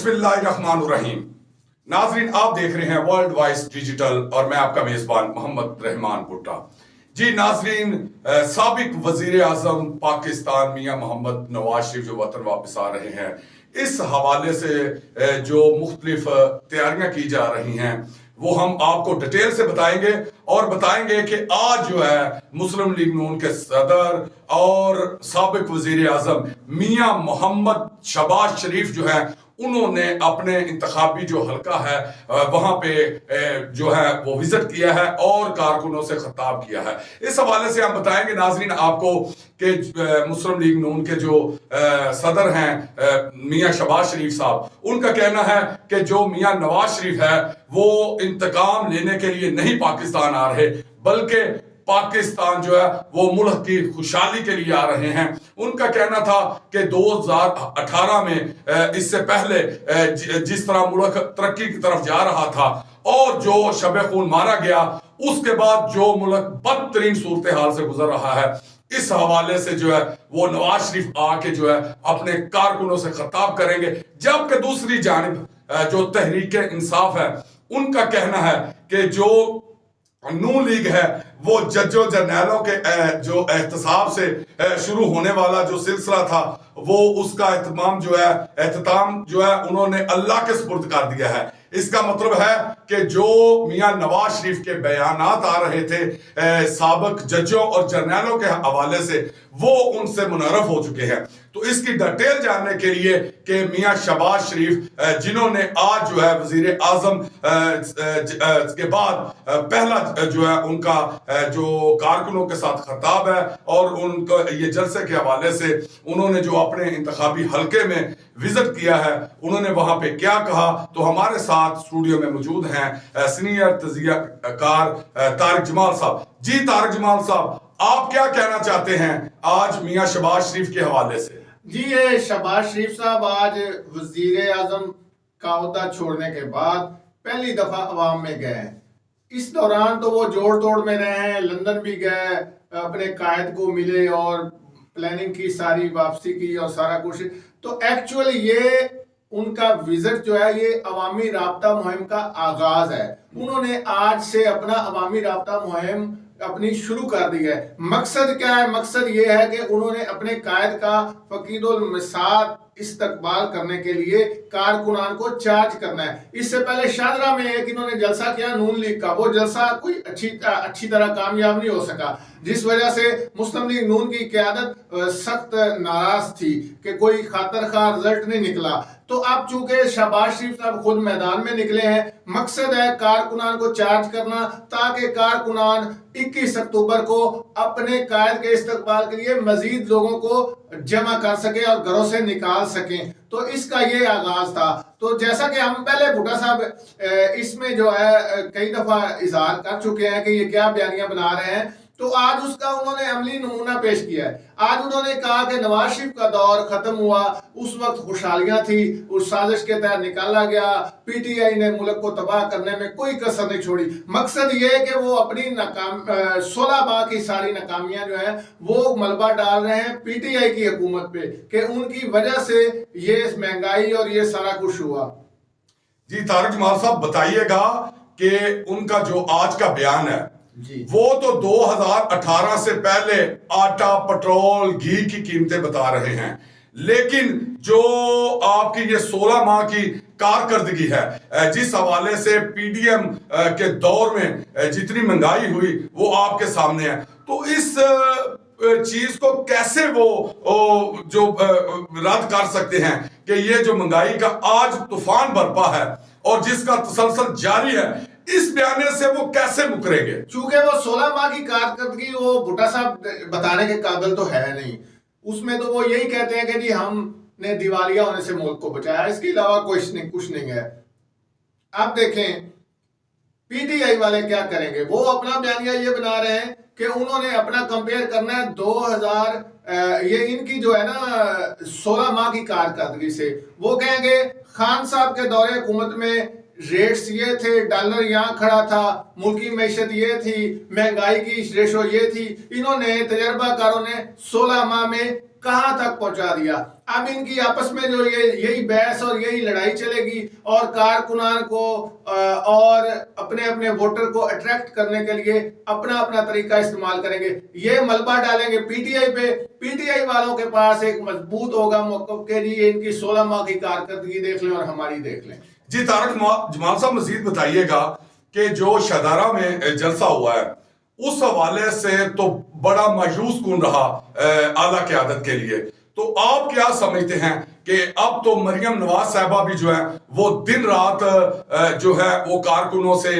بسم اللہ الرحمن الرحیم. ناظرین، آپ دیکھ رہے ہیں ورلڈ وائس ڈیجیٹل اور میں آپ کا میزبان محمد رحمان بھٹا. جی ناظرین، سابق وزیر اعظم پاکستان میاں محمد نواز شریف جو وطن واپس آ رہے ہیں، اس حوالے سے جو مختلف تیاریاں کی جا رہی ہیں وہ ہم آپ کو ڈیٹیل سے بتائیں گے اور بتائیں گے کہ آج جو ہے مسلم لیگ نون کے صدر اور سابق وزیر اعظم میاں محمد شہباز شریف جو ہے انہوں نے اپنے انتخابی جو حلقہ ہے وہاں پہ جو ہے وہ وزٹ کیا ہے اور کارکنوں سے خطاب کیا ہے. اس حوالے سے ہم بتائیں گے ناظرین آپ کو کہ مسلم لیگ نون کے جو صدر ہیں میاں شہباز شریف صاحب، ان کا کہنا ہے کہ جو میاں نواز شریف ہے وہ انتقام لینے کے لیے نہیں پاکستان آ رہے، بلکہ پاکستان جو ہے وہ ملک کی خوشحالی کے لیے آ رہے ہیں. ان کا کہنا تھا کہ 2018 میں اس سے پہلے جس طرح ملک ترقی کی طرف جا رہا تھا اور جو شب خون مارا گیا، اس کے بعد جو ملک بدترین صورتحال سے گزر رہا ہے، اس حوالے سے جو ہے وہ نواز شریف آ کے جو ہے اپنے کارکنوں سے خطاب کریں گے. جبکہ دوسری جانب جو تحریک انصاف ہے ان کا کہنا ہے کہ جو نون لیگ ہے وہ ججوں جرنیلوں کے جو احتساب سے شروع ہونے والا جو سلسلہ تھا وہ اس کا اہتمام جو ہے انہوں نے اللہ کے سپرد کر دیا ہے. اس کا مطلب ہے کہ جو میاں نواز شریف کے بیانات آ رہے تھے سابق ججوں اور جرنیلوں کے حوالے سے وہ ان سے منحرف ہو چکے ہیں. تو اس کی ڈیٹیل جاننے کے لیے کہ میاں شہباز شریف جنہوں نے آج جو ہے وزیر اعظم کے بعد پہلا جو ہے ان کا جو کارکنوں کے ساتھ خطاب ہے اور ان کو یہ جلسے کے حوالے سے انہوں نے جو اپنے انتخابی حلقے میں وزٹ کیا ہے انہوں نے وہاں پہ کیا کہا، تو ہمارے ساتھ اسٹوڈیو میں موجود ہیں سینئر تجزیہ کار طارق جمال صاحب. جی طارق جمال صاحب، آپ کیا کہنا چاہتے ہیں آج میاں شہباز شریف کے حوالے سے؟ جی، یہ شہباز شریف صاحب آج وزیر اعظم کا عہدہ چھوڑنے کے بعد پہلی دفعہ عوام میں گئے ہیں. اس دوران تو وہ جوڑ توڑ میں رہے ہیں، لندن بھی گئے، اپنے قائد کو ملے اور پلاننگ کی، ساری واپسی کی اور سارا کچھ. تو ایکچولی یہ ان کا وزٹ جو ہے یہ عوامی رابطہ مہم کا آغاز ہے. انہوں نے آج سے اپنا عوامی رابطہ مہم اپنی شروع کر دی ہے. مقصد کیا ہے؟ مقصد یہ ہے کہ انہوں نے اپنے قائد کا فقید المساعد استقبال کرنے کے لیے کارکنان کو چارج کرنا ہے. اس سے پہلے شاہدرہ میں ایک انہوں نے جلسہ کیا نون لیگ کا، وہ جلسہ کوئی اچھی طرح کامیاب نہیں ہو سکا، جس وجہ سے مسلم لیگ نون کی قیادت سخت ناراض تھی کہ کوئی خاطر خواہ رزلٹ نہیں نکلا. تو اب چونکہ شہباز شریف صاحب خود میدان میں نکلے ہیں، مقصد ہے کارکنان کو چارج کرنا تاکہ کارکنان 21 اکتوبر کو اپنے قائد کے استقبال کے لیے مزید لوگوں کو جمع کر سکیں اور گھروں سے نکال سکیں. تو اس کا یہ آغاز تھا. تو جیسا کہ ہم پہلے بھٹا صاحب اس میں جو ہے کئی دفعہ اظہار کر چکے ہیں کہ یہ کیا بیانیاں بنا رہے ہیں، تو آج اس کا انہوں نے عملی نمونہ پیش کیا ہے. آج انہوں نے کہا کہ نواز شریف کا دور ختم ہوا، اس وقت خوشحالیاں تھی، اس سازش کے تحت نکالا گیا، پی ٹی آئی نے ملک کو تباہ کرنے میں کوئی کسر نہیں چھوڑی. مقصد یہ ہے کہ وہ اپنی 16 ماہ کی ساری ناکامیاں جو ہیں وہ ملبہ ڈال رہے ہیں پی ٹی آئی کی حکومت پہ کہ ان کی وجہ سے یہ مہنگائی اور یہ سارا کچھ ہوا. جی طارق جمال صاحب، بتائیے گا کہ ان کا جو آج کا بیان ہے وہ تو 2018 سے پہلے آٹا، پٹرول، گھی کی قیمتیں بتا رہے ہیں، لیکن جو آپ کی یہ 16 ماہ کی کارکردگی ہے جس حوالے سے پی ڈی ایم کے دور میں جتنی مہنگائی ہوئی وہ آپ کے سامنے ہے. تو اس چیز کو کیسے وہ جو رد کر سکتے ہیں کہ یہ جو مہنگائی کا آج طوفان برپا ہے اور جس کا تسلسل جاری ہے، اس بیانے سے وہ کیسے مکریں گے؟ چونکہ وہ 16 ماہ کی کارکردگی وہ بھٹا صاحب بتانے کے قابل تو ہے نہیں. اس میں تو وہ یہی کہتے ہیں کہ جی ہم نے دیوالیہ ہونے سے ملک کو بچایا، اس کے علاوہ کچھ نہیں ہے. اب دیکھیں پی ٹی آئی والے کیا کریں گے. وہ اپنا بیانیہ یہ بنا رہے ہیں کہ انہوں نے اپنا کمپیئر کرنا ہے 2000 یہ ان کی جو ہے نا 16 ماہ کی کارکردگی سے. وہ کہیں گے خان صاحب کے دور حکومت میں ریٹس یہ تھے، ڈالر یہاں کھڑا تھا، ملکی معیشت یہ تھی، مہنگائی کی ریشو یہ تھی. انہوں نے تجربہ کاروں نے 16 ماہ میں کہاں تک پہنچا دیا. اب ان کی آپس میں جو یہی بحث اور یہی لڑائی چلے گی اور کارکنان کو اور اپنے اپنے ووٹر کو اٹریکٹ کرنے کے لیے اپنا اپنا طریقہ استعمال کریں گے. یہ ملبہ ڈالیں گے پی ٹی آئی پہ. پی ٹی آئی والوں کے پاس ایک مضبوط ہوگا موقف کے لیے ان کی 16 ماہ کی کارکردگی دیکھ لیں اور ہماری دیکھ لیں. جی طارق جمال صاحب مزید بتائیے گا کہ جو شدارہ میں جلسہ ہوا ہے اس حوالے سے تو بڑا مایوس کن رہا اعلیٰ قیادت کے لیے. تو آپ کیا سمجھتے ہیں کہ اب تو مریم نواز صاحبہ بھی جو ہے وہ دن رات جو ہے وہ کارکنوں سے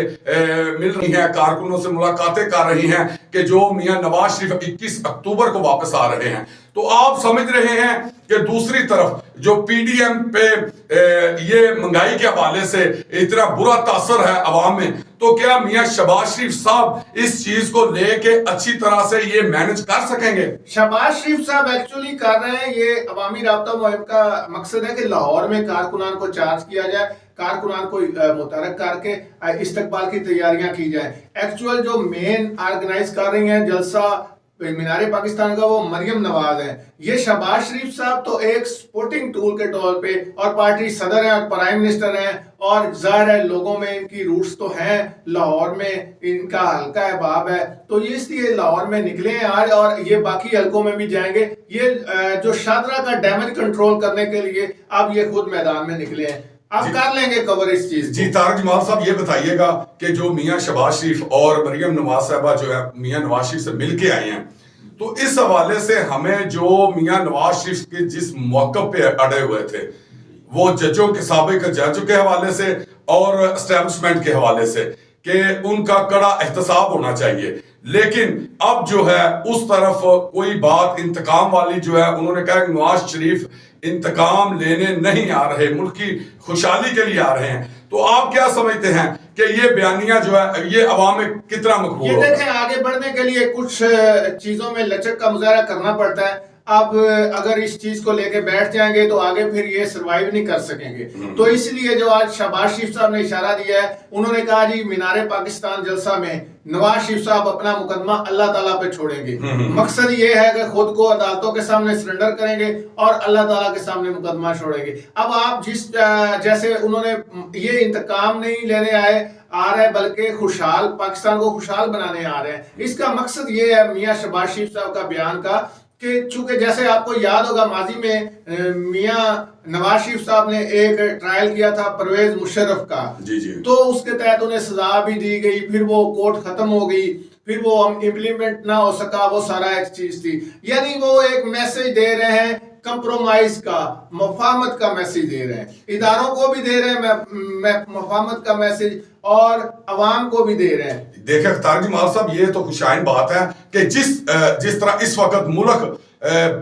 مل رہی ہیں, کارکنوں سے ملاقاتیں کر رہی ہیں کہ جو میاں نواز شریف 21 اکتوبر کو واپس آ رہے ہیں. تو آپ سمجھ رہے ہیں کہ دوسری طرف جو پی ڈی ایم پہ یہ مہنگائی کے حوالے سے اتنا برا تاثر ہے عوام میں, تو کیا میاں شہباز شریف صاحب اس چیز کو لے کے اچھی طرح سے یہ مینج کر سکیں گے؟ شہباز شریف صاحب ایکچولی کر رہے ہیں, یہ عوامی رابطہ مہم کا مقصد ہے کہ لاہور میں کارکنان کو چارج کیا جائے, کارکنان کو متحرک کر کے استقبال کی تیاریاں کی جائیں. ایکچوئل جو مین آرگنائز کر رہی ہیں جلسہ مینار پاکستان کا وہ مریم نواز ہیں. یہ شہباز شریف صاحب تو ایک سپورٹنگ ٹول کے طور پہ اور پارٹی صدر ہیں اور پرائم منسٹر ہیں, اور ظاہر ہے لوگوں میں ان کی روٹس تو ہیں, لاہور میں ان کا حلقہ احباب ہے, تو یہ اس لیے لاہور میں نکلے ہیں آج اور یہ باقی حلقوں میں بھی جائیں گے. یہ جو شاہدرہ کا ڈیمیج کنٹرول کرنے کے لیے اب یہ خود میدان میں نکلے ہیں, اب کر لیں گے کور اس چیز. جی طارق جمال صاحب یہ بتائیے گا کہ جو میاں شہباز شریف اور مریم نواز صاحبہ جو ہے میاں نواز شریف سے مل کے آئے ہیں, تو اس حوالے سے ہمیں جو میاں نواز شریف کے جس موقع پہ اڑے ہوئے تھے وہ ججوں کے سابق ججوں کے حوالے سے اور اسٹیبلشمنٹ کے حوالے سے کہ ان کا کڑا احتساب ہونا چاہیے, لیکن اب جو ہے اس طرف کوئی بات انتقام والی جو ہے انہوں نے کہا کہ نواز شریف انتقام لینے نہیں آ رہے, ملک کی خوشحالی کے لیے آ رہے ہیں. تو آپ کیا سمجھتے ہیں کہ یہ بیانیہ جو ہے یہ عوام میں کتنا مقبول ہوگا؟ یہ دیکھیں آگے بڑھنے کے لیے کچھ چیزوں میں لچک کا مظاہرہ کرنا پڑتا ہے. اب اگر اس چیز کو لے کے بیٹھ جائیں گے تو آگے پھر یہ سروائیو نہیں کر سکیں گے. تو اس لیے جو آج شہباز شریف صاحب نے اشارہ دیا ہے, انہوں نے کہا جی مینار پاکستان جلسہ میں نواز شریف صاحب اپنا مقدمہ اللہ تعالیٰ پہ چھوڑیں گے. مقصد یہ ہے کہ خود کو عدالتوں کے سامنے سرنڈر کریں گے اور اللہ تعالیٰ کے سامنے مقدمہ چھوڑیں گے. اب آپ جیسے انہوں نے یہ انتقام نہیں لینے آ رہے بلکہ خوشحال پاکستان کو خوشحال بنانے آ رہے ہیں. اس کا مقصد یہ ہے میاں شہباز شریف صاحب کا بیان کا کہ چونکہ جیسے آپ کو یاد ہوگا ماضی میں میاں نواز شریف صاحب نے ایک ٹرائل کیا تھا پرویز مشرف کا, تو اس کے تحت انہیں سزا بھی دی گئی, پھر وہ کورٹ ختم ہو گئی, پھر وہ امپلیمنٹ نہ ہو سکا, وہ سارا ایک چیز تھی. یعنی وہ ایک میسج دے رہے ہیں کمپرومائز کا, مفاہمت کا میسج دے رہے ہیں, اداروں کو بھی دے رہے ہیں مفاہمت کا میسج اور عوام کو بھی دے رہے ہیں. دیکھیں طارق جمال صاحب یہ تو خوشائن بات ہے کہ جس طرح اس وقت ملک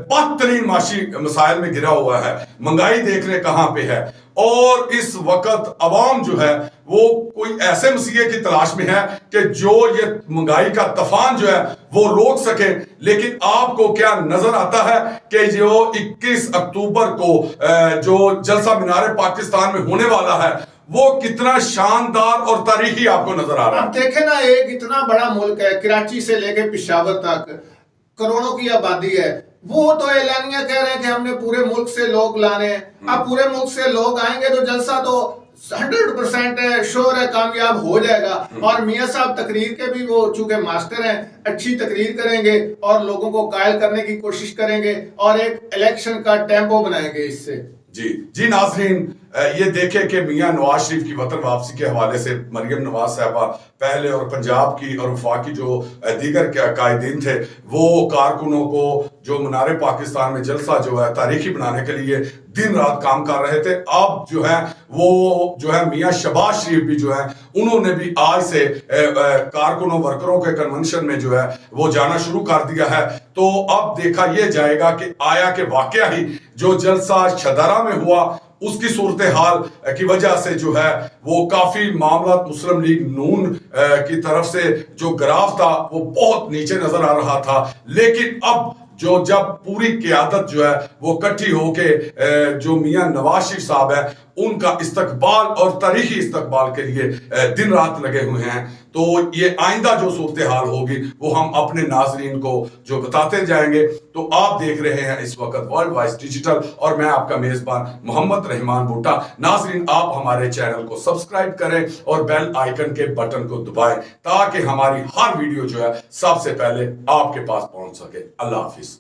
بدترین معاشی مسائل میں گرا ہوا ہے, مہنگائی دیکھ رہے کہاں پہ ہے, اور اس وقت عوام جو ہے وہ کوئی ایسے مسئلے کی تلاش میں ہے کہ جو یہ مہنگائی کا طوفان جو ہے وہ روک سکے. لیکن آپ کو کیا نظر آتا ہے کہ جو 21 اکتوبر کو جو جلسہ مینار پاکستان میں ہونے والا ہے وہ کتنا شاندار اور تاریخی آپ کو نظر آ رہا ہے؟ اب دیکھیں نا, ایک اتنا بڑا ملک ہے, کراچی سے لے کے پشاور تک کروڑوں کی آبادی ہے, وہ تو اعلانیہ کہہ رہے ہیں کہ ہم نے پورے ملک سے لوگ لانے ہیں. اب پورے ملک سے لوگ آئیں گے تو جلسہ تو 100% ہے, شور ہے, کامیاب ہو جائے گا. اور میاں صاحب تقریر کے بھی وہ چونکہ ماسٹر ہیں, اچھی تقریر کریں گے اور لوگوں کو قائل کرنے کی کوشش کریں گے اور ایک الیکشن کا ٹیمپو بنائیں گے اس سے. جی ناظرین, یہ دیکھیں کہ میاں نواز شریف کی وطن واپسی کے حوالے سے مریم نواز صاحبہ پہلے اور پنجاب کی اور وفاقی جو دیگر قائدین تھے وہ کارکنوں کو جو مینار پاکستان میں جلسہ جو ہے تاریخی بنانے کے لیے دن رات کام کر رہے تھے. اب جو ہے وہ جو ہے میاں شہباز شریف بھی جو ہے انہوں نے بھی آج سے کارکنوں ورکروں کے کنونشن میں جو ہے وہ جانا شروع کر دیا ہے. تو اب دیکھا یہ جائے گا کہ آیا کہ واقعہ ہی جو جلسہ شدارہ میں ہوا اس کی صورتحال کی وجہ سے جو ہے وہ کافی معاملات مسلم لیگ نون کی طرف سے جو گراف تھا وہ بہت نیچے نظر آ رہا تھا. لیکن اب جب پوری قیادت جو ہے وہ کٹھی ہو کے جو میاں نواز شریف صاحب ہے ان کا استقبال اور تاریخی استقبال کے لیے دن رات لگے ہوئے ہیں, تو یہ آئندہ جو صورتحال ہوگی وہ ہم اپنے ناظرین کو جو بتاتے جائیں گے. تو آپ دیکھ رہے ہیں اس وقت ورلڈ وائس ڈیجیٹل اور میں آپ کا میزبان محمد رحمان بھٹا. ناظرین آپ ہمارے چینل کو سبسکرائب کریں اور بیل آئیکن کے بٹن کو دبائیں تاکہ ہماری ہر ویڈیو جو ہے سب سے پہلے آپ کے پاس پہنچ سکے. اللہ حافظ.